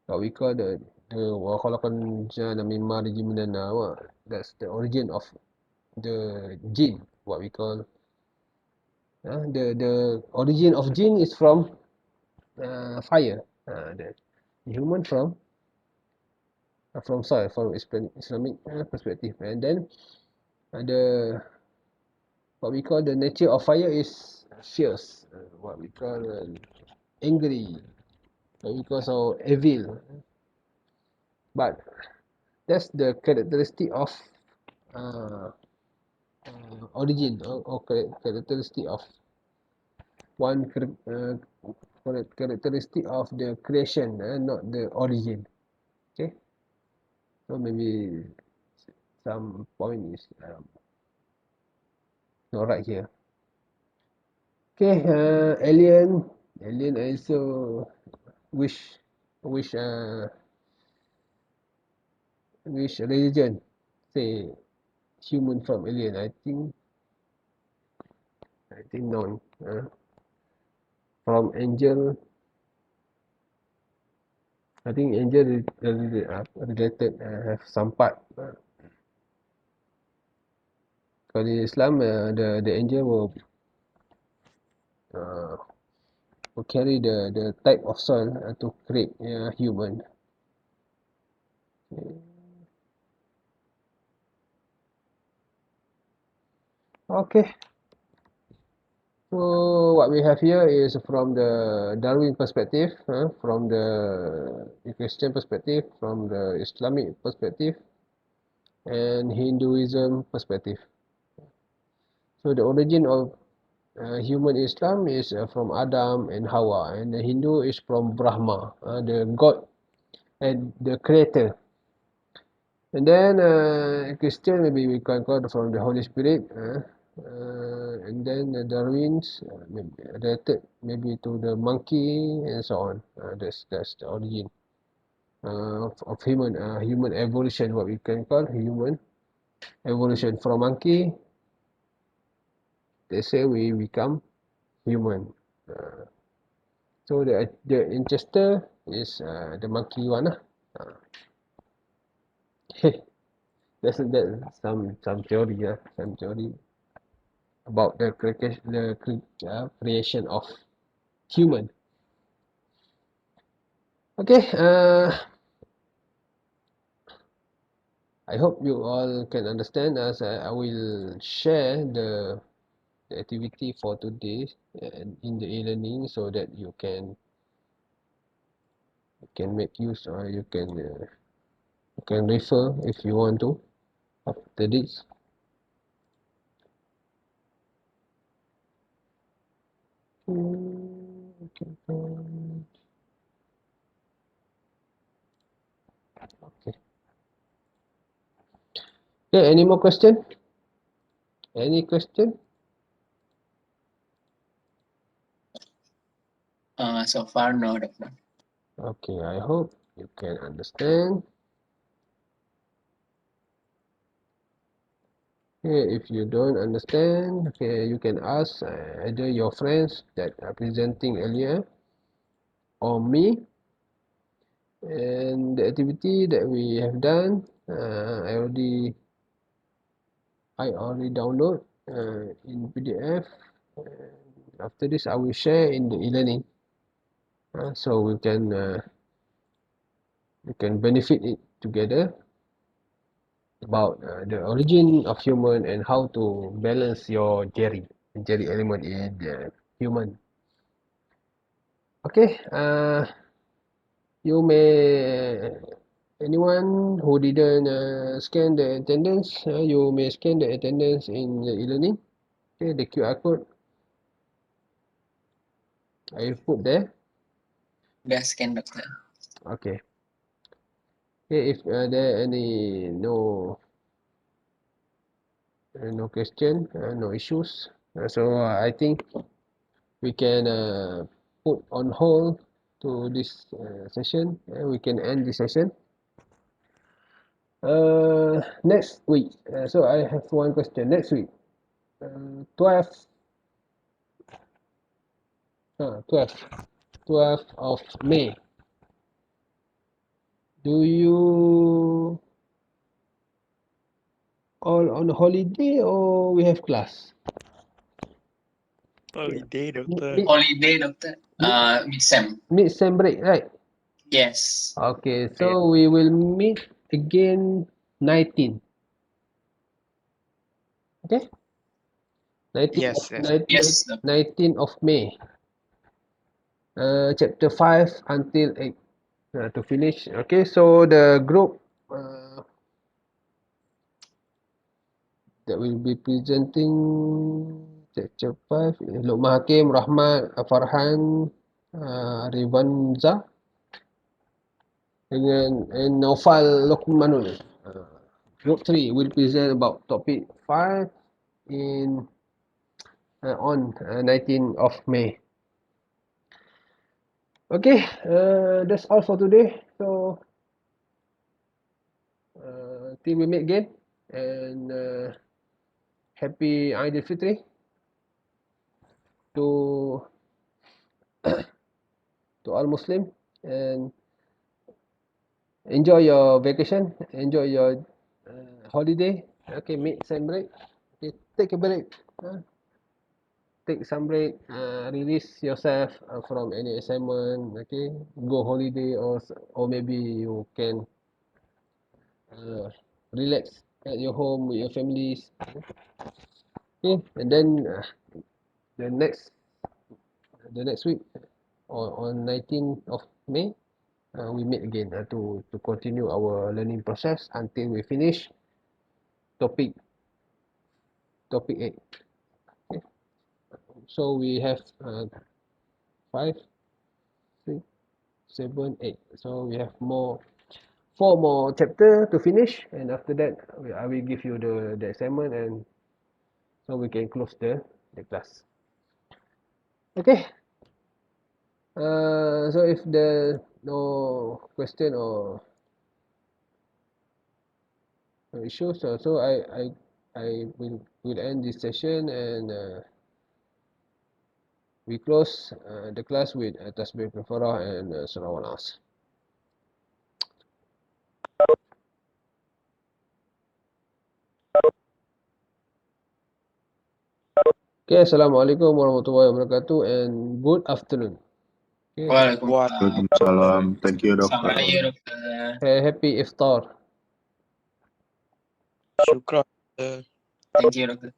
what we call the wakhalaqan jana mimma rijimna, that's the origin of the jinn. What we call the origin of jinn is from fire. The human from soil, from Islamic perspective, and then the what we call the nature of fire is fierce. What we call angry. What we call so evil. But that's the characteristic of uh, origin or characteristic of one characteristic of the creation, not the origin. Okay, so maybe some point is not right here. Okay, alien also which which which religion say human from alien? I think none. From angel, I think angel related have some part. Because in Islam, the angel uh, will carry the type of soil to create human. Okay. So what we have here is from the Darwin perspective, from the Christian perspective, from the Islamic perspective, and Hinduism perspective. So the origin of human Islam is from Adam and Hawa, and the Hindu is from Brahma, the God and the Creator. And then Christian maybe we can call from the Holy Spirit, and then the Darwin's maybe related maybe to the monkey and so on. That's the origin of human evolution, what we can call human evolution from monkey. They say we become human. So the ancestor is the monkey one lah. That's some theory some theory about the creation of human. Okay, I hope you all can understand as I will share the activity for today in the e-learning so that you can make use or you can refer if you want to after this. Okay. Okay, any more question? Any question? So far, no, Doctor. Okay, I hope you can understand. Okay, if you don't understand, okay, you can ask either your friends that are presenting earlier or me. And the activity that we have done, I already download in PDF. After this, I will share in the e-learning, so we can benefit it together about the origin of human and how to balance your jerry element in the human. Okay, you may anyone who didn't scan the attendance, you may scan the attendance in the e-learning. Okay, the QR code I put there. Udah scan, Doctor. Okay. Okay, if there any no question, no issues, so I think we can put on hold to this session. We can end this session. Next week. So I have one question. Next week, 12th, 12th of May. Do you all on holiday or we have class? Holiday, Doctor. Holiday, Doctor. Mid-sem. Mid-sem break, right? Yes. Okay, so we will meet again 19. Okay? 19 Yes, of, yes. 19, Yes, Doctor. 19 of May. Chapter 5 until 8 to finish. Okay, so the group that will be presenting chapter 5, Luqman Hakim, Rahmat, Farhan, Rivanza dengan Naufal Luqmanul. Group 3 will present about topic 5 in on 19th of May. Okay, that's all for today. So till we meet again, and happy Eid al-Fitr to all Muslim, and enjoy your vacation, enjoy your holiday. Okay, meet some break. Okay, take a break. Take some break. Release yourself from any assignment. Okay, go holiday or maybe you can relax at your home with your families. Okay, and then the next week on 19th of May, we meet again to continue our learning process until we finish topic 8. Okay. So we have 5, 6, 7, 8. So we have 4 more chapter to finish, and after that I will give you the assignment, and so we can close the class. Okay. So if there no question or issues. So I will end this session, and we close the class with tasbih kafarah and salawat as. Okay, Assalamualaikum warahmatullahi wabarakatuh, and good afternoon. Okay, Waalaikumsalam. Waalaikumsalam. Thank you, Selamat Dokter. pagi, dokter. happy iftar. Syukran. Thank you, dokter.